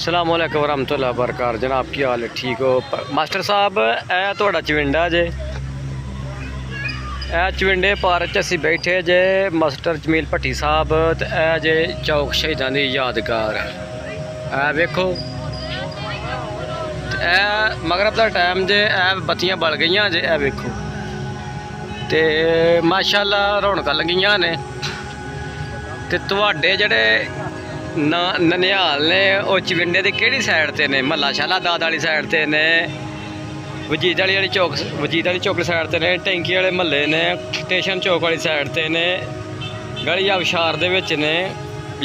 अस्सलाम वालेकुम रहमतुल्लाहि व बरकातहू। जनाब की हाल है, ठीक हो? मास्टर साहब ए तुहाडा चविंडा जे, ए चविंडे पार्क च असीं बैठे जे मास्टर जमील भट्टी साहब ते ए जे चौक शहीदां दी यादगार। ए वेखो ए मगरब दा टाइम जे, ए बत्तियां बल गईयां जे, ए वेखो ते माशाअल्लाह रौनकां लगियां ने। ते तुहाडे जेहड़े ननिहाल ने वो चविंडे की किहड़ी साइड ते ने? महला शाला दाद वाली साइड ते ने, वजीद वाली चौक, वजीद वाली चौक साइड ते ने, टैंकी वाले महल्ले ने, स्टेशन चौक वाली साइड ते ने, गली आबशार दे विच ने,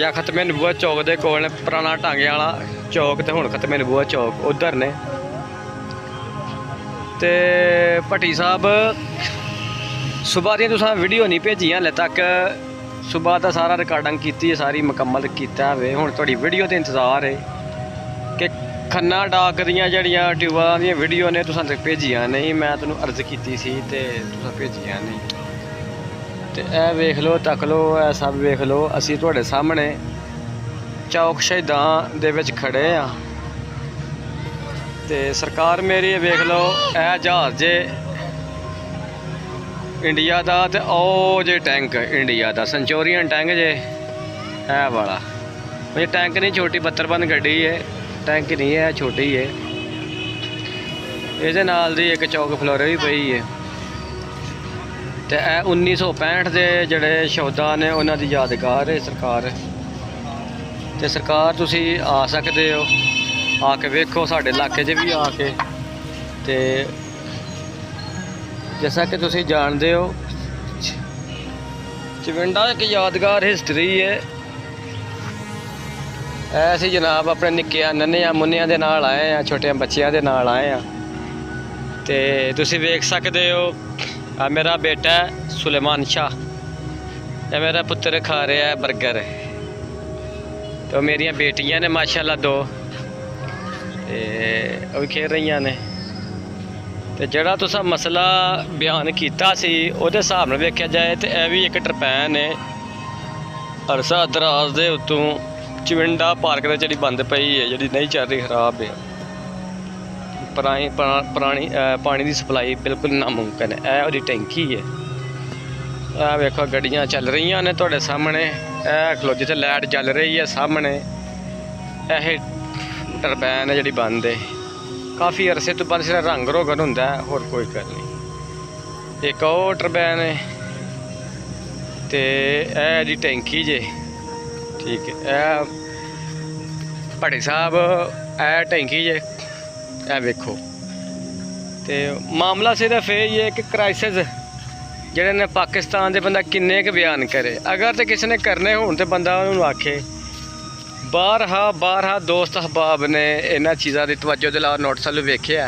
या खतमे नबूवत चौक दे कोल ने, पुराना टांगे वाला चौक ते हुण खतमे नबूवत चौक उधर ने। ते भट्टी साहब सुबह दी तुसां वीडियो नहीं भेजियां हले तक, सुबह का सारा रिकॉर्डिंग की सारी मुकम्मल किया है। हुण तुहाडी वीडियो का इंतज़ार है कि खन्ना डाक दियां जड़ियां ट्यूबां दी वीडियो ने तुसां तक भेजियां नहीं, मैं तुहानूं अर्ज़ की सी ते तुसां भेजियां नहीं। ते ए वेख लो, तक लो, ए सब वेख लो, असीं तुहाडे सामने चौक शहीदां दे विच खड़े आ। ते सरकार मेरी वेख लो, ए जहाज़ जे इंडिया का, तो ओ जे टैंक इंडिया का सेंचुरियन टैंक जे, है वाला ये टैंक नहीं, छोटी 72 गड्डी है, टैंक नहीं है, छोटी है। ये नाल दी एक चौक फ्लोरे भी पई है। तो 1965 के जड़े शहीदा ने उन्हों की यादगार है सरकार। तो सरकार तुसी आ सकते हो, आके वेखो साढ़े इलाके च भी आके। तो जैसा कि तुसी जानते हो चविंडा एक यादगार हिस्टरी है। ऐसे जनाब अपने निक्किया नन्निया मुन्निया दे नाल आए हैं, छोटे बच्चियां दे नाल आए हैं। तो तुसी वेख सकते हो, आ मेरा बेटा है सुलेमान शाह, ये मेरा पुत्र खा रहा है बर्गर। तो मेरिया बेटियां ने माशाअल्लाह 2, वो भी खेल रही ने। तो जड़ा तुसा मसला बयान किया सी उहदे हिसाब नाल वेख्या जाए तो यह भी एक टरपैन है अरसा दराज दे उत्तों चविंडा पार्क दे जी बंद पई है, जी नहीं चल रही, खराब है, पुरानी पानी की सप्लाई बिल्कुल नामुमकिन है। यह उसकी टैंकी है। यह वेखो गड्डियां चल रही ने तुहाडे सामने, यह खलो जिथे लाइट चल रही है सामने, यह टरपैन है जी बंद है। काफ़ी अरसे तो बंद सिर्फ रंग रोगन होंदा है, होर कोई गल नहीं। एक और टरबैन है तो यह जी टैंकी जे, ठीक है। यह भट्टी साहब यह टैंकी जे, यह वेखो। तो मामला सिर्फ यही है कि क्राइसिस जिहड़े ने पाकिस्तान दे बंदा किन्ने क बयान करे। अगर तो किसी ने करने होण तो बंदा उन्होंने आखे। बारहा दोस्त अहबाब ने इन्हां चीज़ों की तवज्जो दिला नोटिस वाल वेख्या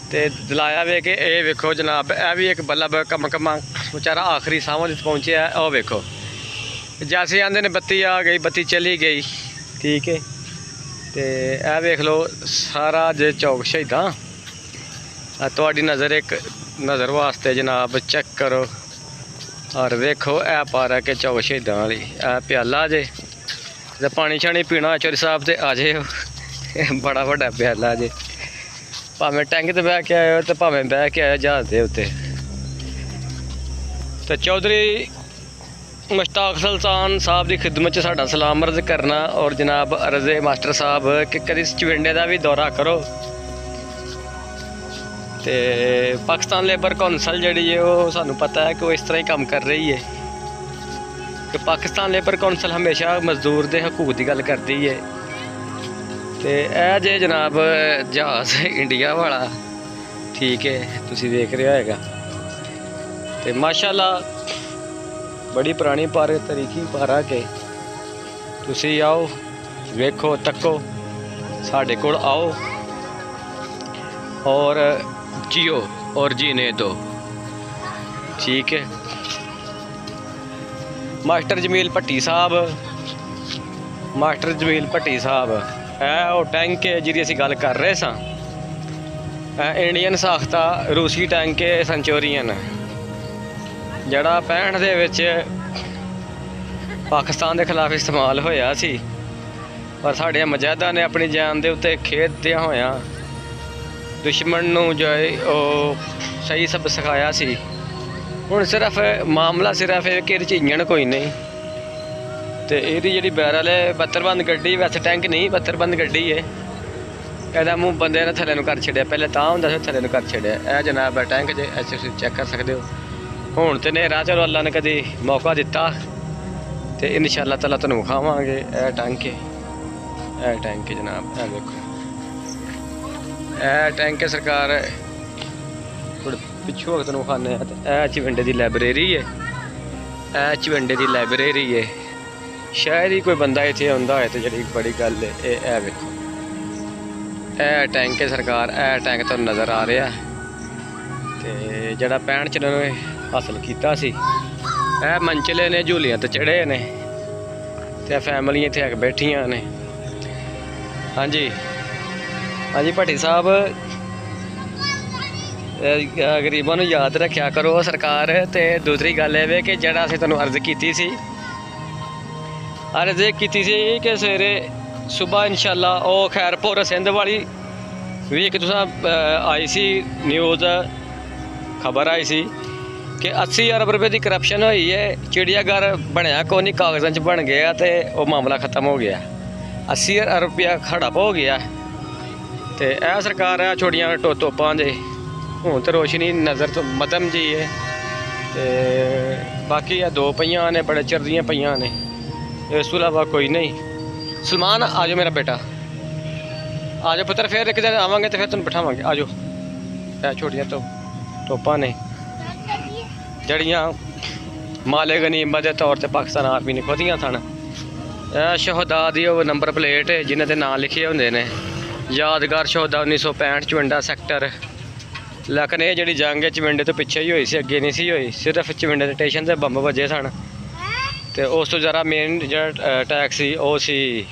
तो दिलाया वे कि ये वेखो जनाब, यह भी एक बल्लभ कमा बेचारा आखिरी सावन पहुँचे। वह वेखो जैसे आंदे ने बत्ती आ गई, बत्ती चली गई, ठीक है। तो यह वेख लो सारा जे चौक शहीदां, तुहाडी नज़र एक नज़र वास्ते जनाब चेक करो। और वेखो यह पार्क है चौक शहीदां वाली, यह प्याला जे, तो पानी शानी पीना चौधरी साहब तो आ जाओ, बड़ा वड्डा प्याला जे, भावें टैंक ते बह के आए तो भावें बह के आए जहाज़ के उत्ते। तो चौधरी मुश्ताक सुल्तान साहब की खिदमत साडा सलाम अर्ज करना। और जनाब अर्ज है मास्टर साहब कि कभी चविंडे का भी दौरा करो। तो पाकिस्तान लेबर कौंसल जी है वो सानू पता है कि वो इस तरह ही काम कर रही है कि पाकिस्तान लेबर कौंसल हमेशा मजदूर के हकूक की गल करती है। तो यह जे जनाब जहाज़ इंडिया वाला, ठीक है, तुसी देख रहे होएगा। तो माशाअल्लाह बड़ी पुरानी पार्क, तरीकी पार्क है। तुसी आओ वेखो तको, साढ़े कोल आओ और जियो और जीने दो, ठीक है। मास्टर जमील भट्टी साहब, मास्टर जमील भट्टी साहब है वो टैंक है जिहदी असीं गल कर रहे सां। इंडियन साख्ता रूसी टैंक है सेंचुरियन, जड़ा 65 दे विच पाकिस्तान के खिलाफ इस्तेमाल होया सी। ਪਰ ਸਾਡੇ ਮੁਜਾਹਿਦਾਂ ਨੇ ਆਪਣੀ ਜਾਨ ਦੇ ਉੱਤੇ ਖੇਡਦਿਆਂ ਹੋਇਆਂ ਦੁਸ਼ਮਣ ਨੂੰ ਜੋ ਹੈ ਉਹ ਸਹੀ ਸਭ ਸਿਖਾਇਆ ਸੀ। ਹੁਣ ਸਿਰਫ ਮਾਮਲਾ ਸਿਰਫ ਇਹ ਕਿ ਇਹਦੇ 'ਚ ਇੰਜਣ ਕੋਈ ਨਹੀਂ, ਤੇ ਇਹਦੀ ਜਿਹੜੀ ਬੈਰਲ ਹੈ ਬੱਤਰਬੰਦ ਗੱਡੀ, ਵੈਸੇ ਟੈਂਕ ਨਹੀਂ ਬੱਤਰਬੰਦ ਗੱਡੀ ਹੈ। ਇਹਦਾ ਮੂੰਹ ਬੰਦੇ ਨੇ ਥੱਲੇ ਨੂੰ ਕਰ ਛੱਡਿਆ, ਪਹਿਲੇ ਤਾਂ ਹੁੰਦਾ ਸੀ ਥੱਲੇ ਨੂੰ ਕਰ ਛੱਡਿਆ। ਇਹ ਜਨਾਬ ਹੈ ਟੈਂਕ ਜੇ ਐਸੇ ਤੁਸੀਂ ਚੈੱਕ ਕਰ ਸਕਦੇ ਹੋ। ਹੁਣ ਤੇ ਹਨੇਰਾ, ਚਲੋ ਅੱਲਾ ਨੇ ਕਦੀ ਮੌਕਾ ਦਿੱਤਾ ਤੇ ਇਨਸ਼ਾਅੱਲਾ ਤਾਲਾ ਤੁਹਾਨੂੰ ਵਿਖਾਵਾਂਗੇ। ਇਹ ਟੈਂਕ ਹੈ, ਇਹ ਟੈਂਕ ਹੈ ਜਨਾਬ, ਇਹ ਵੇਖੋ ਇਹ ਟੈਂਕ ਹੈ ਸਰਕਾਰ। ਥੋੜ੍ਹੇ ਪਿੱਛੋਂ ਵਕਤ ਨੂੰ ਵਿਖਾਉਂਦੇ ਹਾਂ। ਤੇ ਇਹ ਚਵਿੰਡੇ ਦੀ ਲਾਇਬ੍ਰੇਰੀ ਹੈ, ਇਹ ਚਵਿੰਡੇ ਦੀ ਲਾਇਬ੍ਰੇਰੀ ਹੈ। ਸ਼ਾਇਦ ਹੀ ਕੋਈ ਬੰਦਾ ਇੱਥੇ ਆਉਂਦਾ ਹੋਏ ਤੇ ਜਿਹੜੀ ਬੜੀ ਗੱਲ ਹੈ। ਇਹ ਵੇਖੋ ਇਹ ਟੈਂਕ ਹੈ ਸਰਕਾਰ, ਇਹ ਟੈਂਕ ਤੁਹਾਨੂੰ ਨਜ਼ਰ ਆ ਰਿਹਾ। ਤੇ ਜਿਹੜਾ 65 ਚ ਇਹਨਾਂ ਨੇ ਹਾਸਲ ਕੀਤਾ ਸੀ। ਇਹ ਮੰਚਲੇ ਨੇ, ਝੂਲੀਆਂ ਤੇ ਚੜ੍ਹੇ ਨੇ ਤੇ ਫੈਮਲੀਆਂ ਇੱਥੇ ਆ ਕੇ ਬੈਠੀਆਂ ਨੇ। ਹਾਂਜੀ ਹਾਂਜੀ ਭੱਟੀ ਸਾਹਿਬ, ਗਰੀਬਾਂ ਨੂੰ ਯਾਦ ਰੱਖਿਆ ਕਰੋ ਸਰਕਾਰ। ਤੇ ਦੂਸਰੀ ਗੱਲ ਇਹ ਵੇ ਕਿ ਜਿਹੜਾ ਅਸੀਂ ਤੁਹਾਨੂੰ ਅਰਜ਼ ਕੀਤੀ ਸੀ ਕਿ ਸਵੇਰੇ ਸੁਬਹ ਇਨਸ਼ਾਅੱਲਾ ਉਹ ਖੈਰਪੁਰ ਸਿੰਧ ਵਾਲੀ ਵੀ ਇੱਕ ਤੁਸੀਂ ਆਈ ਸੀ ਨਿਊਜ਼, ਖਬਰ ਆਈ ਸੀ ਕਿ 80 ਅਰਬ ਰੁਪਏ ਦੀ ਕਰਪਸ਼ਨ ਹੋਈ ਹੈ। ਚਿੜੀਆਘਰ ਬਣਿਆ ਕੋਈ ਨਹੀਂ, ਕਾਗਜ਼ਾਂ 'ਚ ਬਣ ਗਿਆ ਤੇ ਉਹ ਮਾਮਲਾ ਖਤਮ ਹੋ ਗਿਆ। 80 ਅਰਬ ਰੁਪਇਆ ਹੜਪ ਹੋ ਗਿਆ। ਤੇ ਇਹ ਸਰਕਾਰ ਆ ਛੋਟੀਆਂ ਤੋਪਾਂ ਦੇ। ਹੁਣ ਤਾਂ ਰੋਸ਼ਨੀ ਨਜ਼ਰ ਤੋਂ ਮਦਮ ਜੀ ਹੈ। ਤੇ ਬਾਕੀ ਇਹ ਦੋ ਪਈਆਂ ਨੇ, ਬੜੇ ਚਿਰ ਦੀਆਂ ਪਈਆਂ ਨੇ, ਇਸ ਤੋਂ ਇਲਾਵਾ ਕੋਈ ਨਹੀਂ। ਸਲਮਾਨ ਆ ਜਾਓ ਮੇਰਾ ਬੇਟਾ, ਆ ਜਾਓ ਪੁੱਤਰ, ਫਿਰ ਇੱਕ ਦਿਨ ਆਵਾਂਗੇ ਤੇ ਫਿਰ ਤੁਹਾਨੂੰ ਬਿਠਾਵਾਂਗੇ। ਆ ਜਾਓ। ਇਹ ਛੋਟੀਆਂ ਤੋਪਾਂ ਨੇ ਜਿਹੜੀਆਂ ਮਾਲੇ ਗਨੀਮਤ ਦੇ ਤੌਰ ਤੇ ਪਾਕਿਸਤਾਨ ਆਰਮੀ ਨੇ ਖੋਦੀਆਂ ਸਨ। ਇਹ ਸ਼ਹਦਾ ਦੀ ਉਹ ਨੰਬਰ ਪਲੇਟ ਜਿਨ੍ਹਾਂ ਦੇ ਨਾਂ ਲਿਖੇ ਹੁੰਦੇ ਨੇ, ਯਾਦਗਾਰ ਸ਼ਹਦਾ 1965 ਚਵਿੰਡਾ ਸੈਕਟਰ। ਲੇਕਿਨ ਇਹ ਜਿਹੜੀ ਜੰਗ ਹੈ ਚਵਿੰਡੇ ਤੋਂ ਪਿੱਛੇ ਹੀ ਹੋਈ ਸੀ, ਅੱਗੇ ਨਹੀਂ ਸੀ ਹੋਈ। ਸਿਰਫ ਚਵਿੰਡੇ ਦੇ ਸਟੇਸ਼ਨ 'ਤੇ ਬੰਬ ਵੱਜੇ ਸਨ। ਤੇ ਉਸ ਤੋਂ ਜ਼ਿਆਦਾ ਮੇਨ ਜਿਹੜਾ ਅਟੈਕ ਸੀ ਉਹ ਸੀ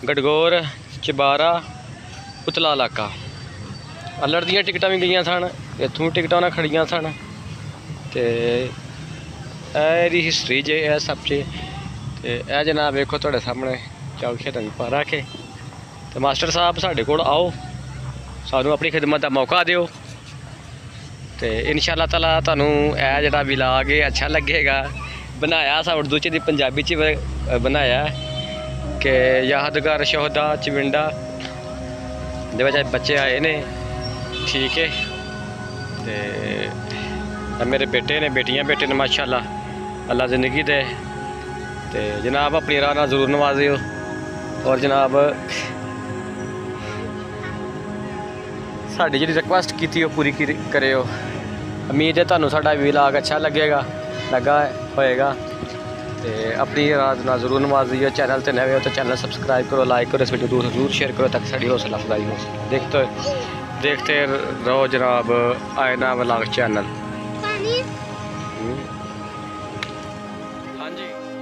ਗੜਗੌਰ, ਚਬਾਰਾ, ਉਤਲਾ ਇਲਾਕਾ। ਅਲੜ ਦੀਆਂ ਟਿਕਟਾਂ ਵੀ ਗਈਆਂ ਸਨ, ਇੱਥੋਂ ਟਿਕਟਾਂ ਨਾਲ ਖੜੀਆਂ ਸਨ। ਤੇ ਇਹਦੀ ਹਿਸਟਰੀ ਜੇ ਇਹ ਸਭ 'ਚ। ਤੇ ਇਹ ਜਨਾਬ ਵੇਖੋ ਤੁਹਾਡੇ ਸਾਹਮਣੇ ਚੌਕ ਖੇਡਣ ਪਾ ਰੱਖੇ। ਤੇ ਮਾਸਟਰ ਸਾਹਿਬ ਸਾਡੇ ਕੋਲ ਆਓ, ਸਾਨੂੰ ਆਪਣੀ ਖਿਦਮਤ ਦਾ ਮੌਕਾ ਦਿਓ। ਤੇ ਇਨਸ਼ਾਅੱਲਾ ਤਾਲਾ ਤੁਹਾਨੂੰ ਇਹ ਜਿਹੜਾ ਵਿਲਾਗ ਹੈ ਅੱਛਾ ਲੱਗੇਗਾ। ਬਣਾਇਆ ਸਾ ਉਰਦੂ 'ਚ ਦੀ ਪੰਜਾਬੀ 'ਚ ਬਣਾਇਆ ਕਿ ਯਾਦਗਾਰ ਸ਼ਹਦਾ ਚਵਿੰਡਾ ਦੇ ਵਿੱਚ ਬੱਚੇ ਆਏ ਨੇ। ਠੀਕ ਹੈ। ਤੇ ਮੇਰੇ ਬੇਟੇ ਨੇ, ਬੇਟੀਆਂ ਬੇਟੇ ਨੇ, ਮਾਸ਼ਾਅੱਲਾ ਅੱਲਾ ਜ਼ਿੰਦਗੀ ਦੇ। ਤੇ ਜਨਾਬ ਆਪਣੀ ਰਾਹ ਨਾਲ ਜ਼ਰੂਰ ਨਵਾਜ਼ਿਓ। ਔਰ ਜਨਾਬ ਸਾਡੀ ਜਿਹੜੀ ਰਿਕੁਐਸਟ ਕੀਤੀ ਉਹ ਪੂਰੀ ਕਰਿਓ। ਉਮੀਦ ਹੈ ਤੁਹਾਨੂੰ ਸਾਡਾ ਵਿਲਾਗ ਅੱਛਾ ਲੱਗਾ ਹੋਏਗਾ। ਤੇ ਆਪਣੀ ਰਾਤ ਨਾਲ ਜ਼ਰੂਰ ਨਵਾਜ਼ਿਓ। ਚੈਨਲ ਤੇ ਨਵੇਂ ਹੋ ਤਾਂ ਚੈਨਲ ਸਬਸਕ੍ਰਾइब करो, लाइक करो, इस वीडियो को जरूर शेयर करो ताकि साड़ी हौसला अफजाई हो। देखते रहो जनाब आयना व्लॉग चैनल। हाँ जी।